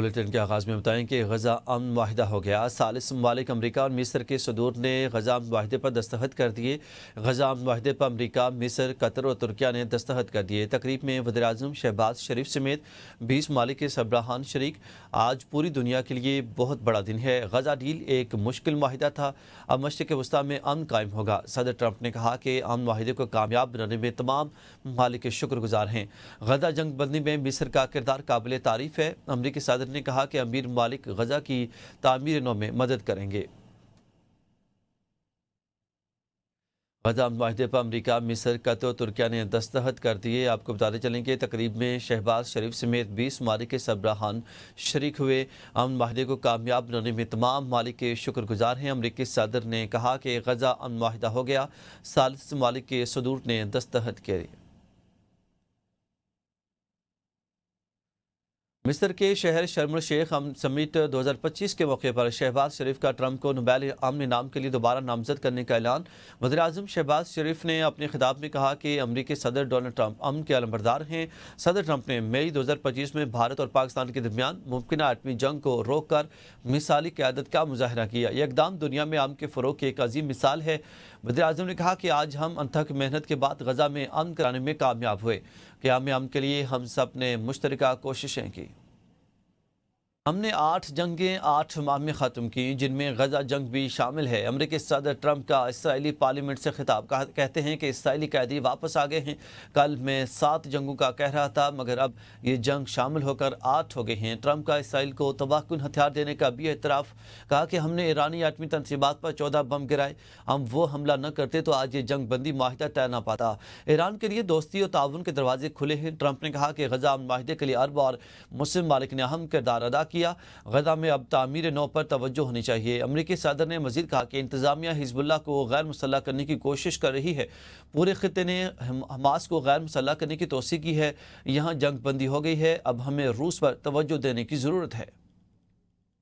Bulletin کے آغاز میں بتائیں کہ غزہ امن معاہدہ ہو گیا۔ ثالث ممالک امریکہ اور مصر کے صدور نے غزہ امن معاہدے پر دستخط کر دیے۔ غزہ امن معاہدے پر امریکہ، مصر، قطر اور ترکیہ نے دستخط کر دیے۔ تقریب میں وزیر اعظم شہباز شریف سمیت 20 ممالک کے سربراہان شریک۔ آج پوری دنیا کے لیے بہت بڑا دن ہے۔ غزہ ڈیل ایک مشکل معاہدہ تھا، اب مشرق وسطیٰ میں امن قائم ہوگا۔ صدر ٹرمپ نے کہا کہ امن معاہدے کو کامیاب بنانے میں تمام ممالک کے شکر گزار ہیں۔ غزہ جنگ بندی میں مصر کا کردار قابل تعریف ہے۔ امریکی صدر نے کہا کہ امیر ممالک غزہ کی تعمیر نو میں مدد کریں گے۔ غزہ امن معاہدے پر امریکہ، مصر، قطر اور ترکیہ نے دستخط کر دیے۔ آپ کو بتاتے چلیں کہ تقریب میں شہباز شریف سمیت 20 ممالک کے سربراہان شریک ہوئے۔ امن معاہدے کو کامیاب بنانے میں تمام ممالک کے شکر گزار ہیں۔ امریکی صدر نے کہا کہ غزہ امن معاہدہ ہو گیا، ثالث ممالک کے صدور نے دستخط کیے۔ مصر کے شہر شرم الشیخ سمٹ 2025 کے موقع پر شہباز شریف کا ٹرمپ کو نوبیل امن انعام کے لیے دوبارہ نامزد کرنے کا اعلان۔ وزیر اعظم شہباز شریف نے اپنے خطاب میں کہا کہ امریکی صدر ڈونلڈ ٹرمپ امن کے علمبردار ہیں۔ صدر ٹرمپ نے مئی 2025 میں بھارت اور پاکستان کے درمیان ممکنہ ایٹمی جنگ کو روک کر مثالی قیادت کا مظاہرہ کیا۔ یہ اقدام دنیا میں امن کے فروغ کی ایک عظیم مثال ہے۔ وزیر اعظم نے کہا کہ آج ہم انتھک محنت کے بعد غزہ میں امن کرانے میں کامیاب ہوئے۔ قیام امن کے لیے ہم سب نے مشترکہ کوششیں کی۔ ہم نے 8 جنگیں 8 ماہ میں ختم کی، جن میں غزہ جنگ بھی شامل ہے۔ امریکی صدر ٹرمپ کا اسرائیلی پارلیمنٹ سے خطاب، کہتے ہیں کہ اسرائیلی قیدی واپس آ گئے ہیں۔ کل میں 7 جنگوں کا کہہ رہا تھا، مگر اب یہ جنگ شامل ہو کر 8 ہو گئے ہیں۔ ٹرمپ کا اسرائیل کو تباہ کن ہتھیار دینے کا بھی اعتراف، کہا کہ ہم نے ایرانی ایٹمی تنصیبات پر 14 بم گرائے، ہم وہ حملہ نہ کرتے تو آج یہ جنگ بندی معاہدہ طے نہ پاتا۔ ایران کے لیے دوستی اور تعاون کے دروازے کھلے ہیں۔ ٹرمپ نے کہا کہ غزہ امن معاہدے کے لیے عرب اور مسلم ممالک نے اہم کردار ادا کیا۔ غزہ میں اب تعمیر نو پر توجہ ہونی چاہیے۔ امریکی صدر نے مزید کہا کہ انتظامیہ حزب اللہ کو غیر مسلح کرنے کی کوشش کر رہی ہے۔ پورے خطے نے حماس کو غیر مسلح کرنے کی توصیہ کی ہے۔ یہاں جنگ بندی ہو گئی ہے، اب ہمیں روس پر توجہ دینے کی ضرورت ہے۔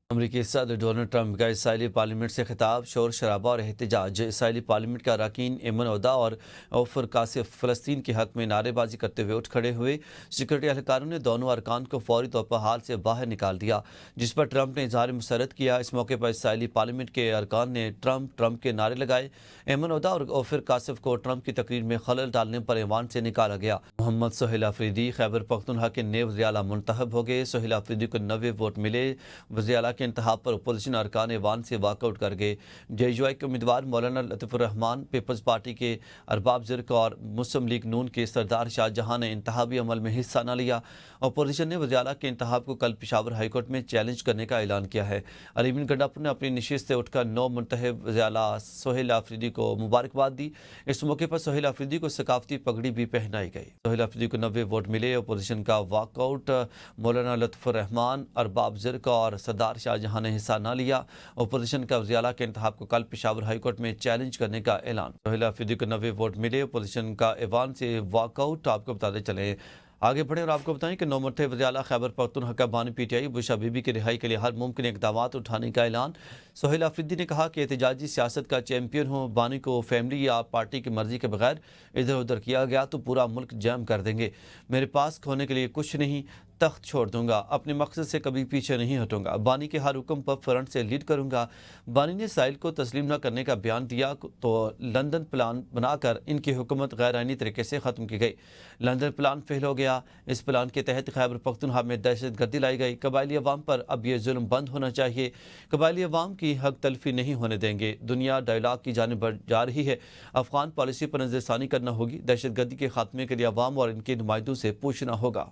امریکی صدر ڈونلڈ ٹرمپ کا اسرائیلی پارلیمنٹ سے خطاب، شور شرابہ اور احتجاج۔ اسرائیلی پارلیمنٹ کے اراکین ایمن عہدہ اور عوفر کاسف فلسطین کے حق میں نعرے بازی کرتے ہوئے اٹھ کھڑے ہوئے۔ سیکورٹی اہلکاروں نے دونوں ارکان کو فوری طور پر حال سے باہر نکال دیا، جس پر ٹرمپ نے اظہار مسرت کیا۔ اس موقع پر اسرائیلی پارلیمنٹ کے ارکان نے ٹرمپ کے نعرے لگائے۔ ایمن عہدہ اور عوفر کاسف کو ٹرمپ کی تقریر میں خلل ڈالنے پر ایوان سے نکالا گیا۔ محمد سہیل آفریدی خیبر پختونخوا کے نئے وزیر اعلیٰ منتخب ہو گئے۔ سہیل آفریدی کو 90 ووٹ ملے۔ وزیر اعلیٰ کے انتخاب پر اپوزیشن ارکان ایوان سے واک آؤٹ کر گئے۔ جے یو آئی کے امیدوار مولانا لطیف الرحمان، پیپلز پارٹی کے ارباب زرق اور مسلم لیگ نون کے سردار شاہ جہاں نے انتخابی عمل میں حصہ نہ لیا۔ اپوزیشن نے وزیر اعلیٰ کے انتخاب کو کل پشاور ہائی کورٹ میں چیلنج کرنے کا اعلان کیا ہے۔ علی گنڈاپور نے اپنی نشست سے اٹھ کر نو منتخب وزیر اعلیٰ سہیل آفریدی کو مبارکباد دی۔ اس موقع پر سہیل آفریدی کو ثقافتی پگڑی بھی پہنائی گئی۔ سہیل آفریدی کو 90 ووٹ ملے۔ اپوزیشن کا واک آؤٹ، مولانا لطف الرحمان، ارباب زرق اور سردار شاہ جہاں نے حصہ نہ لیا۔ اپوزیشن کا وزیر اعلیٰ کے انتخاب کو کل پشاور ہائی کورٹ میں چیلنج کرنے کا اعلان۔ سہیل آفریدی کو 90 ووٹ ملے۔ اپوزیشن کا ایوان سے واک آؤٹ۔ آپ کو بتاتے چلیں آگے بڑھیں اور آپ کو بتائیں کہ نو منتخب وزیر اعلیٰ خیبر پختونخوا کا بانی P T I Bushra be be کی رہائی کے لیے ہر ممکن اقدامات اٹھانے کا اعلان۔ سہیل آفریدی نے کہا کہ احتجاجی سیاست کا چیمپئن ہوں، بانی کو فیملی یا پارٹی کی مرضی کے بغیر ادھر ادھر کیا گیا تو پورا ملک جام کر دیں گے۔ میرے پاس کھونے کے لیے کچھ نہیں، تخت چھوڑ دوں گا، اپنے مقصد سے کبھی پیچھے نہیں ہٹوں گا، بانی کے ہر حکم پر فرنٹ سے لیڈ کروں گا۔ بانی نے اسرائیل کو تسلیم نہ کرنے کا بیان دیا تو لندن پلان بنا کر ان کی حکومت غیر آئینی طریقے سے ختم کی گئی۔ لندن پلان فیل ہو گیا۔ اس پلان کے تحت خیبر پختونخوا میں دہشت گردی لائی گئی۔ قبائلی عوام پر اب یہ ظلم بند ہونا چاہیے۔ قبائلی عوام کی حق تلفی نہیں ہونے دیں گے۔ دنیا ڈائیلاگ کی جانب جا رہی ہے، افغان پالیسی پر نظر ثانی کرنا ہوگی۔ دہشت گردی کے خاتمے کے لیے عوام اور ان کے نمائندوں سے پوچھنا ہوگا۔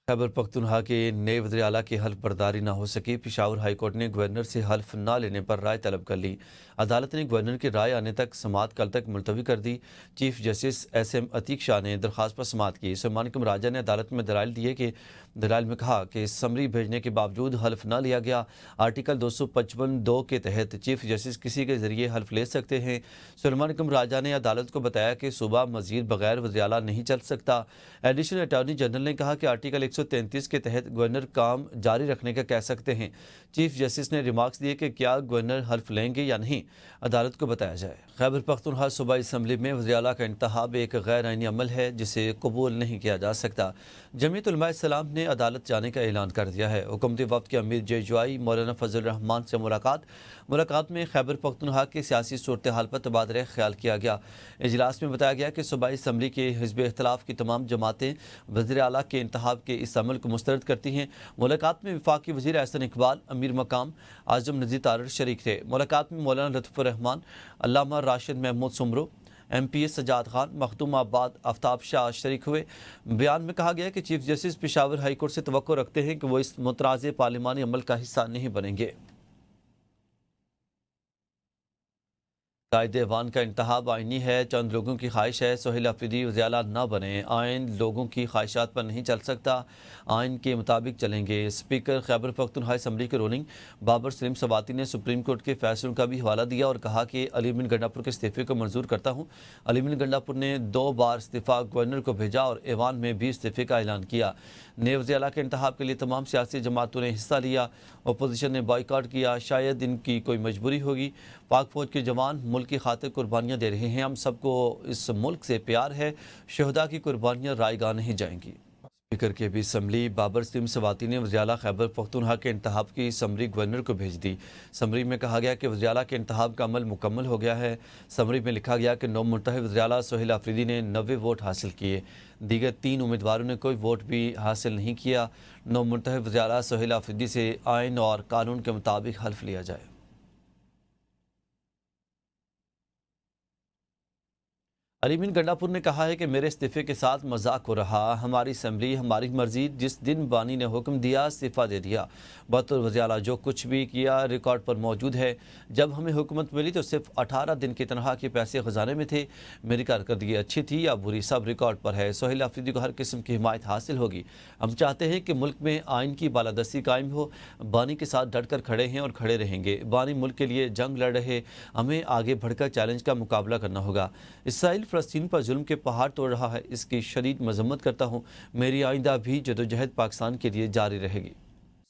خیبر پختونخوا کے نئے وزیر اعلیٰ کی حلف برداری نہ ہو سکی۔ پشاور ہائی کورٹ نے گورنر سے حلف نہ لینے پر رائے طلب کر لی۔ عدالت نے گورنر کی رائے آنے تک سماعت کل تک ملتوی کر دی۔ Chief justice S M Atiq Shah نے درخواست پر سماعت کی۔ سلیمان راجہ نے عدالت میں دلائل میں کہا کہ سمری بھیجنے کے باوجود حلف نہ لیا گیا۔ آرٹیکل 255(2) کے تحت چیف جسٹس کسی کے ذریعے حلف لے سکتے ہیں۔ سلیمان راجہ نے عدالت کو بتایا کہ صوبہ مزید بغیر وزیر اعلیٰ نہیں چل سکتا۔ ایڈیشنل اٹارنی جنرل نے کہا کہ آرٹیکل 133 کے تحت گورنر کام جاری رکھنے کا کہہ سکتے ہیں۔ چیف جسٹس نے ریمارکس دیے کہ کیا گورنر حلف لیں گے یا نہیں، عدالت کو بتایا جائے۔ خیبر پختونخوا صوبائی اسمبلی میں وزیر اعلیٰ کا انتخاب ایک غیر آئینی عمل ہے جسے قبول نہیں کیا جا سکتا۔ جمعیت علماء اسلام نے عدالت جانے کا اعلان کر دیا ہے۔ حکومتی وفد کے امیر جے مولانا فضل الرحمان سے ملاقات میں خیبر پختونخوا کی سیاسی صورتحال پر تبادلہ خیال کیا گیا۔ اجلاس میں بتایا گیا کہ صوبائی اسمبلی کے حزب اختلاف کی تمام جماعتیں وزیر اعلیٰ کے انتخاب کے اس عمل کو مسترد کرتی ہیں۔ ملاقات میں وفاقی وزیر احسن اقبال، امیر مقام اعظم نذیر تارڑ شریک تھے۔ ملاقات میں مولانا لطف الرحمان، علامہ راشد محمود سمرو، ایم پی سجاد خان، مخدوم آباد آفتاب شاہ شریک ہوئے۔ بیان میں کہا گیا کہ chief justice Peshawar high court سے توقع رکھتے ہیں کہ وہ اس متنازع پارلیمانی عمل کا حصہ نہیں بنیں گے۔ قائد ایوان کا انتخاب آئینی ہے، چند لوگوں کی خواہش ہے سہیل آفریدی وزیر اعلیٰ نہ بنیں، آئین لوگوں کی خواہشات پر نہیں چل سکتا، آئین کے مطابق چلیں گے۔ اسپیکر خیبر پختونخوا اسمبلی کے رولنگ بابر سلیم سواتی نے سپریم کورٹ کے فیصلوں کا بھی حوالہ دیا اور کہا کہ علی امین گنڈاپور کے استعفے کو منظور کرتا ہوں۔ علی امین گنڈاپور نے 2 بار استعفیٰ گورنر کو بھیجا اور ایوان میں بھی استعفے کا اعلان کیا۔ نئے وزیر اعلیٰ کے انتخاب کے لیے تمام سیاسی جماعتوں نے حصہ لیا، اپوزیشن نے بائیکاٹ کیا، شاید ان کی کوئی مجبوری ہوگی۔ پاک فوج کے جوان ملک کی خاطر قربانیاں دے رہے ہیں، ہم سب کو اس ملک سے پیار ہے، شہداء کی قربانیاں رائے گاہ نہیں جائیں گی۔ اسپیکر کے بھی اسمبلی بابر سلیم سواتی نے وزیر اعلیٰ خیبر پختونخوا کے انتخاب کی سمری گورنر کو بھیج دی۔ سمری میں کہا گیا کہ وزیر اعلیٰ کے انتخاب کا عمل مکمل ہو گیا ہے۔ سمری میں لکھا گیا کہ نو منتخب وزیر اعلیٰ سہیل آفریدی نے 90 ووٹ حاصل کیے، دیگر 3 امیدواروں نے کوئی ووٹ بھی حاصل نہیں کیا۔ نو منتخب وزیر اعلیٰ سہیل آفریدی سے آئین اور قانون کے مطابق حلف لیا جائے۔ علی امین گنڈاپور نے کہا ہے کہ میرے استعفے کے ساتھ مذاق ہو رہا، ہماری اسمبلی ہماری مرضی، جس دن بانی نے حکم دیا استعفیٰ دے دیا۔ بطور وزیر اعلیٰ جو کچھ بھی کیا ریکارڈ پر موجود ہے۔ جب ہمیں حکومت ملی تو صرف 18 دن کی تنخواہ کے پیسے خزانے میں تھے۔ میری کارکردگی اچھی تھی یا بری، سب ریکارڈ پر ہے۔ سہیل آفریدی کو ہر قسم کی حمایت حاصل ہوگی۔ ہم چاہتے ہیں کہ ملک میں آئین کی بالادستی قائم ہو۔ بانی کے ساتھ ڈٹ کر کھڑے ہیں اور کھڑے رہیں گے۔ بانی ملک کے لیے جنگ لڑ رہے، ہمیں آگے بڑھ کر چیلنج کا مقابلہ کرنا ہوگا۔ اسرائیل فلسطین پر ظلم کے پہاڑ توڑ رہا ہے، اس کی شدید مذمت کرتا ہوں۔ میری آئندہ بھی جدوجہد پاکستان کے لیے جاری رہے گی۔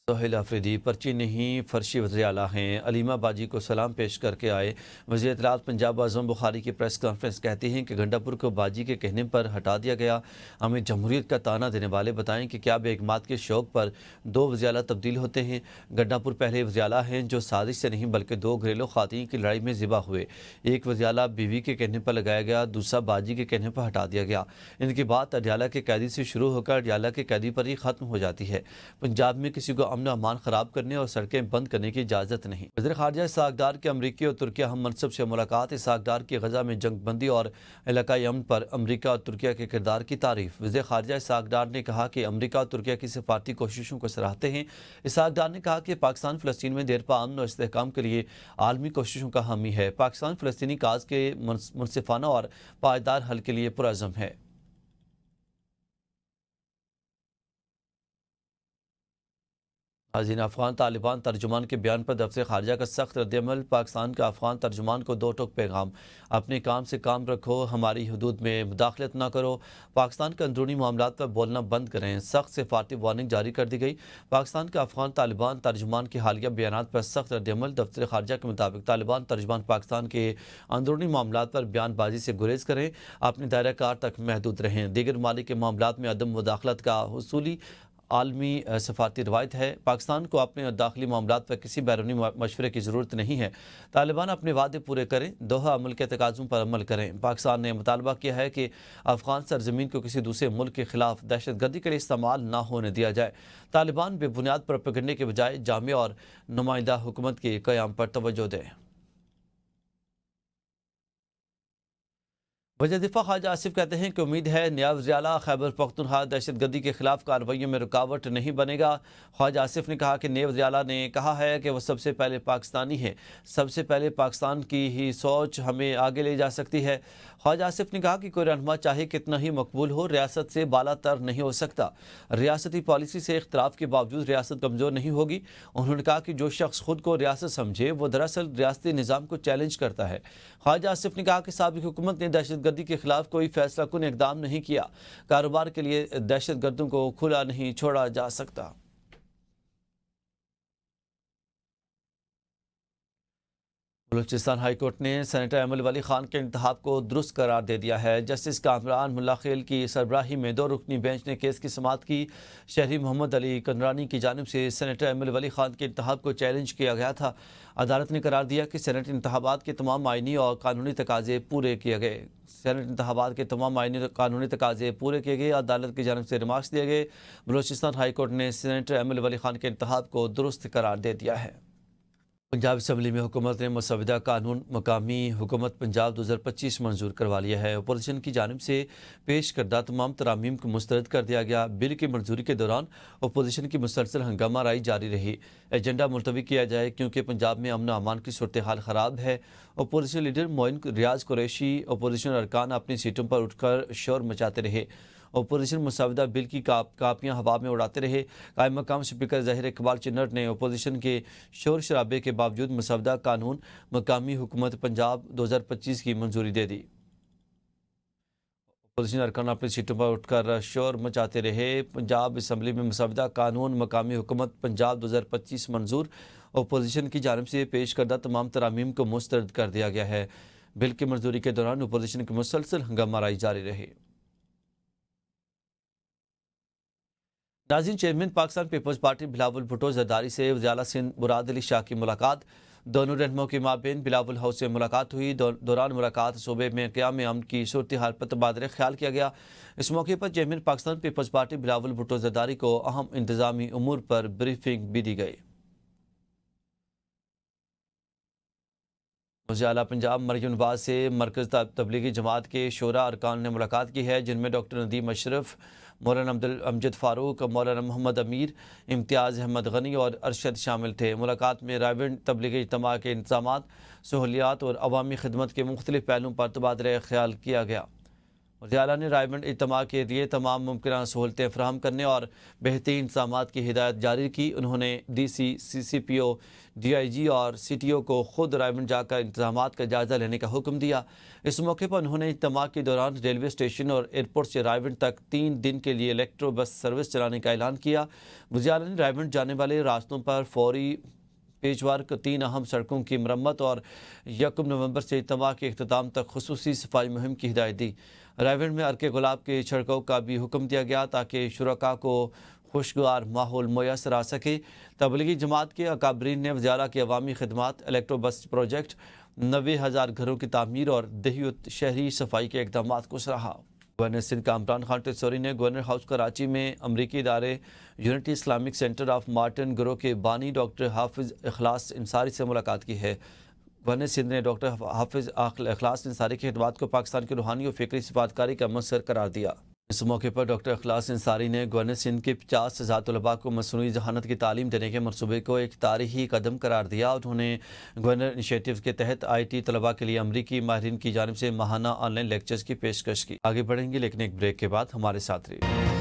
سہیل آفریدی پرچی نہیں فرشی وزیر اعلیٰ ہیں، علیمہ باجی کو سلام پیش کر کے آئے۔ وزیر اطلاعات پنجاب اعظم بخاری کی پریس کانفرنس کہتی ہیں کہ گنڈاپور کو باجی کے کہنے پر ہٹا دیا گیا۔ ہمیں جمہوریت کا تانا دینے والے بتائیں کہ کیا بیگمات کے شوق پر 2 وزیر اعلیٰ تبدیل ہوتے ہیں؟ گنڈاپور پہلے وزیر اعلیٰ ہیں جو سازش سے نہیں بلکہ 2 گھریلو خواتین کی لڑائی میں ذبح ہوئے۔ ایک وزیر اعلیٰ بیوی کے کہنے پر لگایا گیا، دوسرا باجی کے کہنے پر ہٹا دیا گیا۔ ان کی بات اڈیالہ کے قیدی سے شروع ہو کر اڈیالہ کے قیدی پر ہی ختم ہو جاتی ہے۔ پنجاب میں کسی کو امن و امان خراب کرنے اور سڑکیں بند کرنے کی اجازت نہیں۔ وزیر خارجہ اسحاق ڈار کی امریکی اور ترکیہ ہم منصب سے ملاقات۔ اسحاق ڈار کی غزہ میں جنگ بندی اور علاقائی امن پر امریکہ اور ترکیہ کے کردار کی تعریف۔ وزیر خارجہ اسحاق ڈار نے کہا کہ امریکہ اور ترکیہ کی سفارتی کوششوں کو سراہتے ہیں۔ اسحاق ڈار نے کہا کہ پاکستان فلسطین میں دیرپا امن اور استحکام کے لیے عالمی کوششوں کا حامی ہے۔ پاکستان فلسطینی کاز کے منصفانہ اور پائیدار حل کے لیے پرعزم ہے۔ حزین افغان طالبان ترجمان کے بیان پر دفتر خارجہ کا سخت رد عمل۔ پاکستان کا افغان ترجمان کو 2 ٹوک پیغام، اپنے کام سے کام رکھو، ہماری حدود میں مداخلت نہ کرو، پاکستان کے اندرونی معاملات پر بولنا بند کریں۔ سخت سفارتی وارننگ جاری کر دی گئی۔ پاکستان کا افغان طالبان ترجمان کے حالیہ بیانات پر سخت رد عمل۔ دفتر خارجہ کے مطابق طالبان ترجمان پاکستان کے اندرونی معاملات پر بیان بازی سے گریز کریں، اپنے دائرہ کار تک محدود رہیں۔ دیگر ممالک کے معاملات میں عدم مداخلت کا حصولی عالمی سفارتی روایت ہے۔ پاکستان کو اپنے داخلی معاملات پر کسی بیرونی مشورے کی ضرورت نہیں ہے۔ طالبان اپنے وعدے پورے کریں، دوحہ عمل کے تقاضوں پر عمل کریں۔ پاکستان نے مطالبہ کیا ہے کہ افغان سرزمین کو کسی دوسرے ملک کے خلاف دہشت گردی کے لیے استعمال نہ ہونے دیا جائے۔ طالبان بے بنیاد پروپیگنڈے کے بجائے جامع اور نمائندہ حکومت کے قیام پر توجہ دیں۔ وزیر دفاع خواجہ آصف کہتے ہیں کہ امید ہے نیا وزیر اعلیٰ خیبر پختونخوا دہشت گردی کے خلاف کارروائیوں میں رکاوٹ نہیں بنے گا۔ خواجہ آصف نے کہا کہ نئے وزیر اعلیٰ نے کہا ہے کہ وہ سب سے پہلے پاکستانی ہے، سب سے پہلے پاکستان کی ہی سوچ ہمیں آگے لے جا سکتی ہے۔ خواجہ آصف نے کہا کہ کوئی رہنما چاہے کتنا ہی مقبول ہو، ریاست سے بالا تر نہیں ہو سکتا۔ ریاستی پالیسی سے اختلاف کے باوجود ریاست کمزور نہیں ہوگی۔ انہوں نے کہا کہ جو شخص خود کو ریاست سمجھے وہ دراصل ریاستی نظام کو چیلنج کرتا ہے۔ خواجہ آصف نے کہا کہ سابق حکومت نے دہشت گردی کے خلاف کوئی فیصلہ کن اقدام نہیں کیا، کاروبار کے لیے دہشت گردوں کو کھلا نہیں چھوڑا جا سکتا۔ بلوچستان ہائی کورٹ نے سینیٹر ایمل ولی خان کے انتخاب کو درست قرار دے دیا ہے۔ جسٹس کامران ملا خیل کی سربراہی میں 2 رکنی بینچ نے کیس کی سماعت کی۔ شہری محمد علی کنرانی کی جانب سے سینیٹر ایمل ولی خان کے انتخاب کو چیلنج کیا گیا تھا۔ عدالت نے قرار دیا کہ سینیٹ انتخابات کے تمام آئینی اور قانونی تقاضے پورے کیے گئے۔ سینیٹ انتخابات کے تمام آئینی اور قانونی تقاضے پورے کیے گئے۔ عدالت کی جانب سے ریمارکس دیے گئے۔ بلوچستان ہائی کورٹ نے سینیٹر ایمل ولی خان کے انتخاب کو درست قرار دے دیا ہے۔ پنجاب اسمبلی میں حکومت نے مسودہ قانون مقامی حکومت پنجاب 2025 منظور کروا لیا ہے۔ اپوزیشن کی جانب سے پیش کردہ تمام ترامیم کو مسترد کر دیا گیا۔ بل کی منظوری کے دوران اپوزیشن کی مسلسل ہنگامہ آرائی جاری رہی۔ ایجنڈا ملتوی کیا جائے کیونکہ پنجاب میں امن و امان کی صورتحال خراب ہے۔ اپوزیشن لیڈر معین ریاض قریشی اپوزیشن ارکان اپنی سیٹوں پر اٹھ کر شور مچاتے رہے۔ اپوزیشن مسودہ بل کی کاپیاں ہوا میں اڑاتے رہے۔ قائم مقام اسپیکر ظاہر اقبال چنر نے اپوزیشن کے شور شرابے کے باوجود مسودہ قانون مقامی حکومت پنجاب 2025 کی منظوری دے دی۔ اپوزیشن ارکان اپنی سیٹوں پر اٹھ کر شور مچاتے رہے۔ پنجاب اسمبلی میں مسودہ قانون مقامی حکومت پنجاب 2025 منظور۔ اپوزیشن کی جانب سے پیش کردہ تمام ترامیم کو مسترد کر دیا گیا ہے۔ بل کی منظوری کے دوران اپوزیشن کی مسلسل ہنگامہ آرائی جاری رہی۔ ناظرین، چیئرمین پاکستان پیپلز پارٹی بلاول بھٹو زرداری سے وزیر اعلیٰ سندھ مراد علی شاہ کی ملاقات۔ دونوں رہنماؤں کے مابین بلاول ہاؤس سے ملاقات ہوئی۔ دوران ملاقات صوبے میں قیام امن کی صورتحال پر تبادلہ خیال کیا گیا۔ اس موقع پر چیئرمین پاکستان پیپلز پارٹی بلاول بھٹو زرداری کو اہم انتظامی امور پر بریفنگ بھی دی گئی۔ وزیر اعلیٰ پنجاب مریم نواز سے مرکز تبلیغی جماعت کے شورا ارکان نے ملاقات کی ہے، جن میں ڈاکٹر ندیم اشرف، مولانا امجد فاروق، مولانا محمد امیر، امتیاز احمد غنی اور ارشد شامل تھے۔ ملاقات میں رائیونڈ تبلیغی اجتماع کے انتظامات، سہولیات اور عوامی خدمت کے مختلف پہلوؤں پر تبادلہ خیال کیا گیا۔ وزیر اعلیٰ نے رائیونڈ اجتماع کے لیے تمام ممکنہ سہولتیں فراہم کرنے اور بہترین انتظامات کی ہدایت جاری کی۔ انہوں نے D C, C C P O, D I جی اور سی ٹی او کو خود رائیونڈ جا کر انتظامات کا جائزہ لینے کا حکم دیا۔ اس موقع پر انہوں نے اجتماع کے دوران ریلوے اسٹیشن اور ایئرپورٹ سے رائیونڈ تک 3 دن کے لیے الیکٹرو بس سروس چلانے کا اعلان کیا۔ وزیر اعلیٰ نے رائیونڈ جانے والے راستوں پر فوری پیش ورک، 3 اہم سڑکوں کی مرمت اور 1 نومبر سے اجتماع کے اختتام تک خصوصی صفائی مہم کی ہدایت دی۔ رائیونڈ میں ارکے گلاب کے چھڑکاؤ کا بھی حکم دیا گیا تاکہ شرکاء کو خوشگوار ماحول میسر آ سکے۔ تبلیغی جماعت کے اکابرین نے وزیر اعلیٰ کی عوامی خدمات، الیکٹرو بس پروجیکٹ، 90,000 گھروں کی تعمیر اور دیہی شہری صفائی کے اقدامات کو سراہا۔ گورنر سندھ کامران خان ٹیسوری نے گورنر ہاؤس کراچی میں امریکی ادارے unity Islamic centre of Martin گروہ کے بانی ڈاکٹر حافظ اخلاص انصاری سے ملاقات کی ہے۔ گورنر سندھ نے ڈاکٹر حافظ اخلاص انصاری کی خدمات کو پاکستان کی روحانی اور فکری سفارتکاری کا مظہر قرار دیا۔ اس موقع پر ڈاکٹر اخلاص انصاری نے گورنر سندھ کے 50,000 طلباء کو مصنوعی ذہانت کی تعلیم دینے کے منصوبے کو ایک تاریخی قدم قرار دیا۔ انہوں نے گورنر انیشیٹو کے تحت IT طلباء کے لیے امریکی ماہرین کی جانب سے ماہانہ آن لائن لیکچرز کی پیشکش کی۔ آگے بڑھیں گے لیکن ایک بریک کے بعد، ہمارے ساتھ رہیے۔